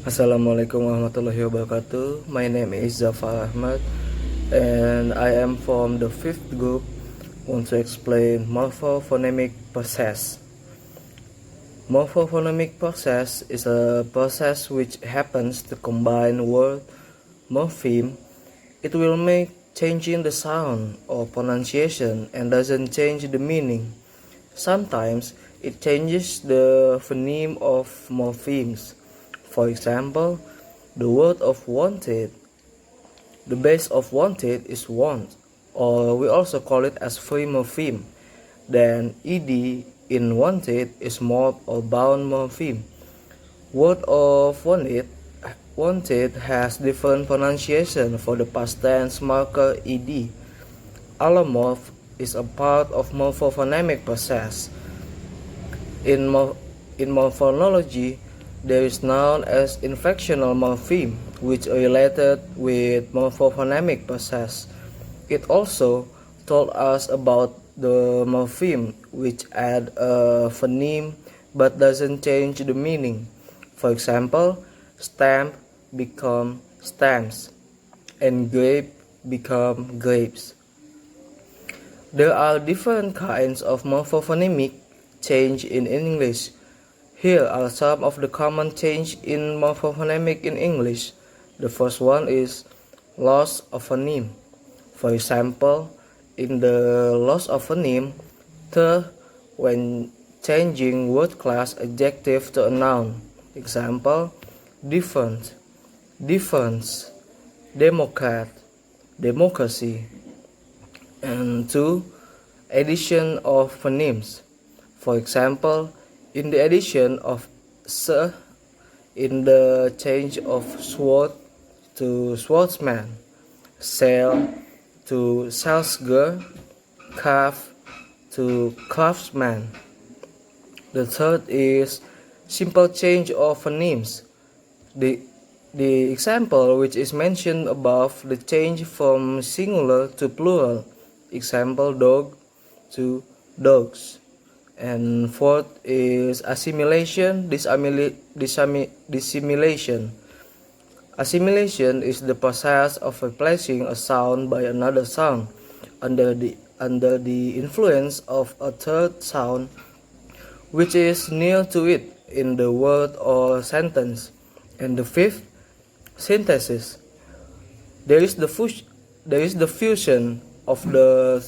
Assalamualaikum warahmatullahi wabarakatuh. My name is Zafar Ahmad and I am from the fifth group. Want to explain morphophonemic process. Morphophonemic process is a process which happens to combine word morpheme. It will make changing the sound or pronunciation and doesn't change the meaning. Sometimes it changes the phoneme of morphemes. For example, the word of wanted. The base of wanted is want, or we also call it as free morpheme. Then ed in wanted is morph or bound morpheme. Word of wanted has different pronunciation for the past tense marker ed. Allomorph is a part of morphophonemic process. In, in morphonology, there is known as inflectional morpheme, which are related with morphophonemic process. It also told us about the morpheme, which add a phoneme but doesn't change the meaning. For example, stamp become stamps, and grape become grapes. There are different kinds of morphophonemic change in English. Here are some of the common change in morphophonemic in English. The first one is loss of phoneme. For example, in the loss of phoneme, the when changing word class adjective to a noun. Example, different, difference, democrat, democracy. And two, addition of phonemes. For example, in the addition of s, in the change of sword to swordsman, sail to salesgirl, calf to craftsman. The third is simple change of phonemes. The the example which is mentioned above, the change from singular to plural. Example, dog to dogs. And fourth is assimilation, dissimilation. Assimilation is the process of replacing a sound by another sound under the influence of a third sound which is near to it in the word or sentence. And the fifth, synthesis. There is the fusion of the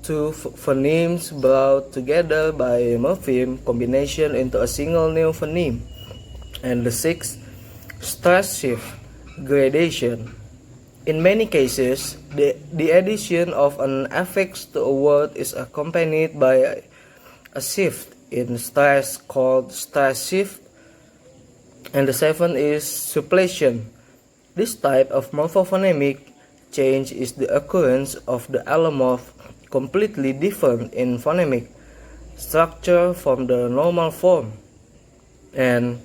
two phonemes brought together by morpheme combination into a single new phoneme. And the sixth, stress shift, gradation. In many cases, the addition of an affix to a word is accompanied by a shift in stress called stress shift. And the seventh is suppletion. This type of morphophonemic change is the occurrence of the allomorph completely different in phonemic structure from the normal form. And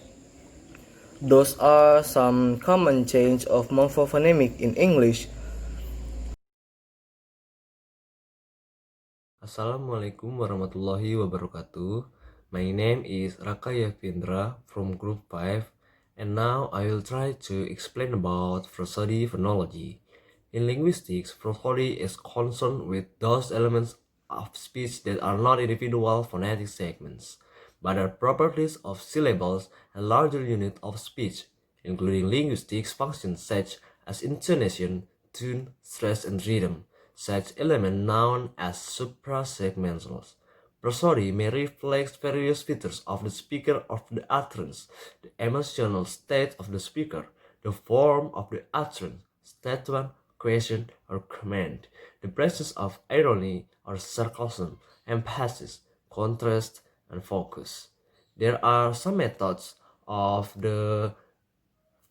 those are some common change of morphophonemic in English. Assalamualaikum warahmatullahi wabarakatuh. My name is Rakaya Findra from Group 5, and now I will try to explain about prosody phonology. In linguistics, prosody is concerned with those elements of speech that are not individual phonetic segments, but are properties of syllables and larger unit of speech, including linguistic functions such as intonation, tune, stress, and rhythm. Such elements known as suprasegmentals. Prosody may reflect various features of the speaker of the utterance, the emotional state of the speaker, the form of the utterance, statement, question, or command, the presence of irony or sarcasm, emphasis, contrast, and focus. There are some methods of the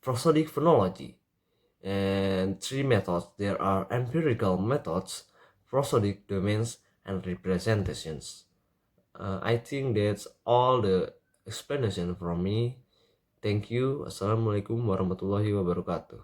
prosodic phonology, and three methods. There are empirical methods, prosodic domains, and representations. I think that's all the explanation from me. Thank you. Assalamualaikum warahmatullahi wabarakatuh.